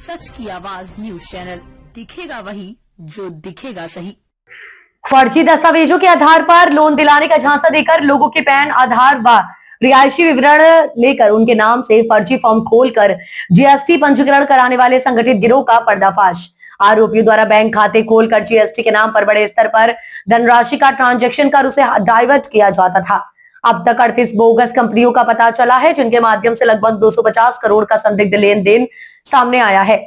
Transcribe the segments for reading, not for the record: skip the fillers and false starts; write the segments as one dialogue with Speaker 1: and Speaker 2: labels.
Speaker 1: सच की आवाज news channel, दिखेगा वही जो दिखेगा सही।
Speaker 2: फर्जी दस्तावेजों के आधार पर लोन दिलाने का झांसा देकर लोगों के पैन, आधार व रिहायशी विवरण लेकर उनके नाम से फर्जी फॉर्म खोलकर जीएसटी पंजीकरण कराने वाले संगठित गिरोह का पर्दाफाश। आरोपियों द्वारा बैंक खाते खोलकर जीएसटी के नाम पर बड़े स्तर पर धनराशि का ट्रांजैक्शन कर उसे डाइवर्ट किया जाता था। अब तक 38 बोगस कंपनियों का पता चला है, जिनके माध्यम से लगभग 250 करोड़ का संदिग्ध लेन देन सामने आया है।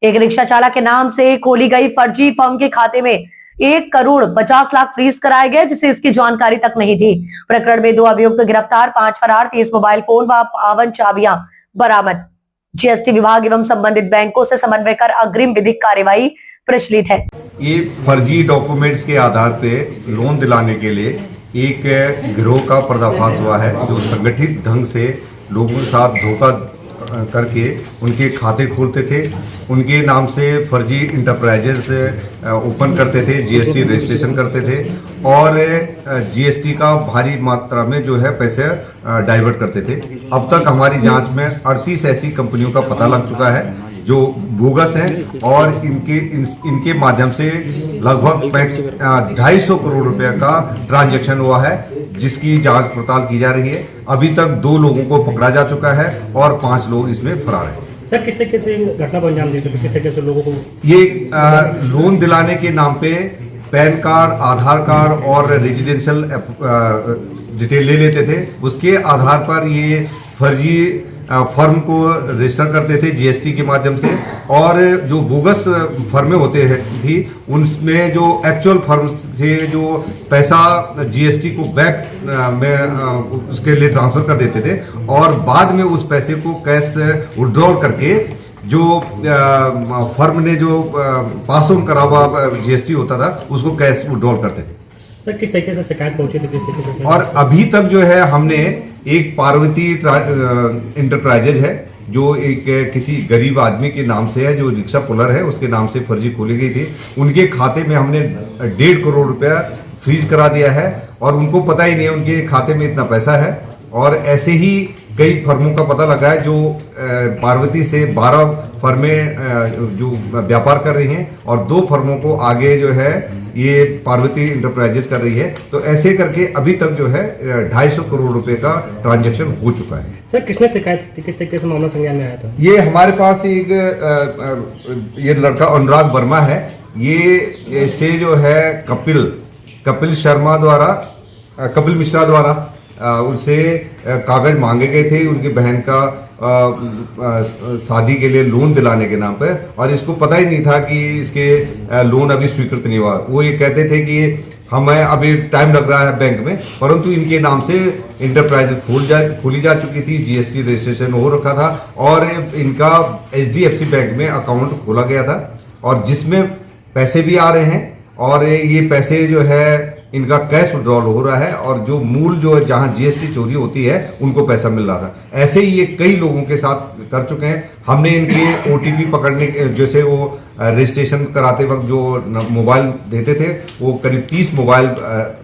Speaker 2: एक रिक्शा चालक के नाम से खोली गई फर्जी फर्म के खाते में 1 करोड़ 50 लाख फ्रीज कराए गए, जिसे इसकी जानकारी तक नहीं थी। प्रकरण में 2 अभियुक्त गिरफ्तार, 5 फरार, 30 मोबाइल फोन व 52 चाबियां बरामद। जीएसटी विभाग एवं संबंधित बैंकों से समन्वय कर अग्रिम विधिक कार्यवाही प्रचलित है।
Speaker 3: ये फर्जी डॉक्यूमेंट्स के आधार पे लोन दिलाने के लिए एक गिरोह का पर्दाफाश हुआ है, जो संगठित ढंग से लोगों के साथ धोखा करके उनके खाते खोलते थे, उनके नाम से फर्जी इंटरप्राइजेस ओपन करते थे, जीएसटी रजिस्ट्रेशन करते थे और जीएसटी का भारी मात्रा में जो है पैसे डाइवर्ट करते थे। अब तक हमारी जांच में 38 ऐसी कंपनियों का पता लग चुका है जो बोगस हैं और इनके माध्यम से लगभग 250 करोड़ रुपए का ट्रांजैक्शन हुआ है, जिसकी जांच पड़ताल की जा रही है। अभी तक 2 लोगों को पकड़ा जा चुका है और 5 लोग इसमें फरार हैं।
Speaker 4: सर, किस तरीके से घटना को अंजाम देते थे, किस तरीके से लोगों को
Speaker 3: ये लोन दिलाने के नाम पे पैन कार्ड, आधार कार्ड और रेजिडेंशियल डिटेल ले लेते थे। उसके आधार पर ये फर्जी फर्म को रजिस्टर करते थे जीएसटी के माध्यम से, और जो बोगस फर्में होते हैं थी उनमें जो एक्चुअल फर्म्स थे जो पैसा जीएसटी को बैंक में उसके लिए ट्रांसफर कर देते थे और बाद में उस पैसे को कैश विड्रॉल करके जो फर्म ने जो पास ऑन करा हुआ जीएसटी होता था उसको कैश विड्रॉल करते थे।
Speaker 4: सर, किस तरीके से शिकायत पहुंची थी, किस तरीके से?
Speaker 3: और अभी तक जो है हमने एक पार्वती इंटरप्राइजेज है जो एक किसी गरीब आदमी के नाम से है, जो रिक्शा पुलर है, उसके नाम से फर्जी खोली गई थी। उनके खाते में हमने 1.5 करोड़ रुपया फ्रीज करा दिया है और उनको पता ही नहीं है उनके खाते में इतना पैसा है। और ऐसे ही कई फर्मों का पता लगा है जो पार्वती से 12 फर्में जो व्यापार कर रही हैं और 2 फर्मों को आगे जो है ये पार्वती इंटरप्राइजेस कर रही है। तो ऐसे करके अभी तक जो है 250 करोड़ रुपए का ट्रांजैक्शन हो चुका है।
Speaker 4: सर, किसने शिकायत की थी, किस तरीके से मामला संज्ञान में आया था?
Speaker 3: ये हमारे पास एक ये लड़का अनुराग वर्मा है, ये से जो है कपिल शर्मा द्वारा, कपिल मिश्रा द्वारा उनसे कागज मांगे गए थे उनकी बहन का शादी के लिए लोन दिलाने के नाम पे, और इसको पता ही नहीं था कि इसके लोन अभी स्वीकृत नहीं हुआ। वो ये कहते थे कि हमें अभी टाइम लग रहा है बैंक में, परंतु इनके नाम से इंटरप्राइजेज खोली जा चुकी थी, जीएसटी रजिस्ट्रेशन हो रखा था और इनका एचडीएफसी बैंक में अकाउंट खोला गया था और जिसमें पैसे भी आ रहे हैं और ये पैसे जो है इनका कैश विड्रॉल हो रहा है और जो मूल जो है जहां जीएसटी चोरी होती है उनको पैसा मिल रहा था। ऐसे ही ये कई लोगों के साथ कर चुके हैं। हमने इनके ओटीपी पकड़ने, जैसे वो रजिस्ट्रेशन कराते वक्त जो मोबाइल देते थे वो करीब 30 मोबाइल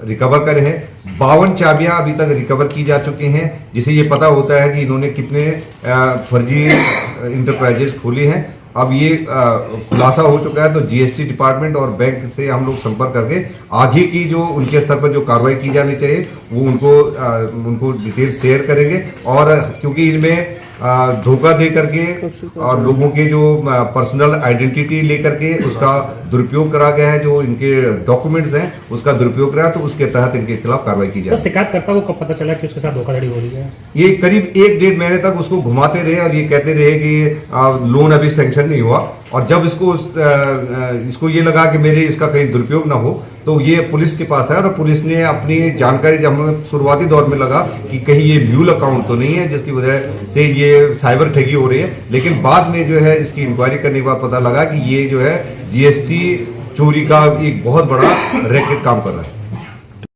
Speaker 3: रिकवर करे हैं। 52 चाबियां अभी तक रिकवर की जा चुकी हैं, जिसे ये पता होता है कि इन्होंने कितने फर्जी इंटरप्राइजेज खोली हैं। अब ये खुलासा हो चुका है तो जीएसटी डिपार्टमेंट और बैंक से हम लोग संपर्क करके आगे की जो उनके स्तर पर जो कार्रवाई की जानी चाहिए वो उनको डिटेल शेयर करेंगे। और क्योंकि इनमें धोखा दे करके और लोगों के जो पर्सनल आइडेंटिटी लेकर के उसका दुरुपयोग करा गया है, जो इनके डॉक्यूमेंट्स हैं उसका दुरुपयोग करा, तो उसके तहत इनके खिलाफ कार्रवाई की जाए।
Speaker 4: तो शिकायतकर्ता को कब पता चला कि उसके साथ धोखाधड़ी हो रही है?
Speaker 3: ये करीब 1-1.5 महीने तक उसको घुमाते रहे और ये कहते रहे कि लोन अभी सैंक्शन नहीं हुआ, और जब इसको ये लगा कि मेरे इसका कहीं दुरुपयोग ना हो तो ये पुलिस के पास है और पुलिस ने अपनी जानकारी, जब हमें शुरुआती दौर में लगा कि कहीं ये म्यूल अकाउंट तो नहीं है जिसकी वजह से ये साइबर ठगी हो रही है, लेकिन बाद में जो है इसकी इंक्वायरी करने के बाद पता लगा कि ये जो है जीएसटी चोरी का एक बहुत बड़ा रैकेट काम कर रहा है।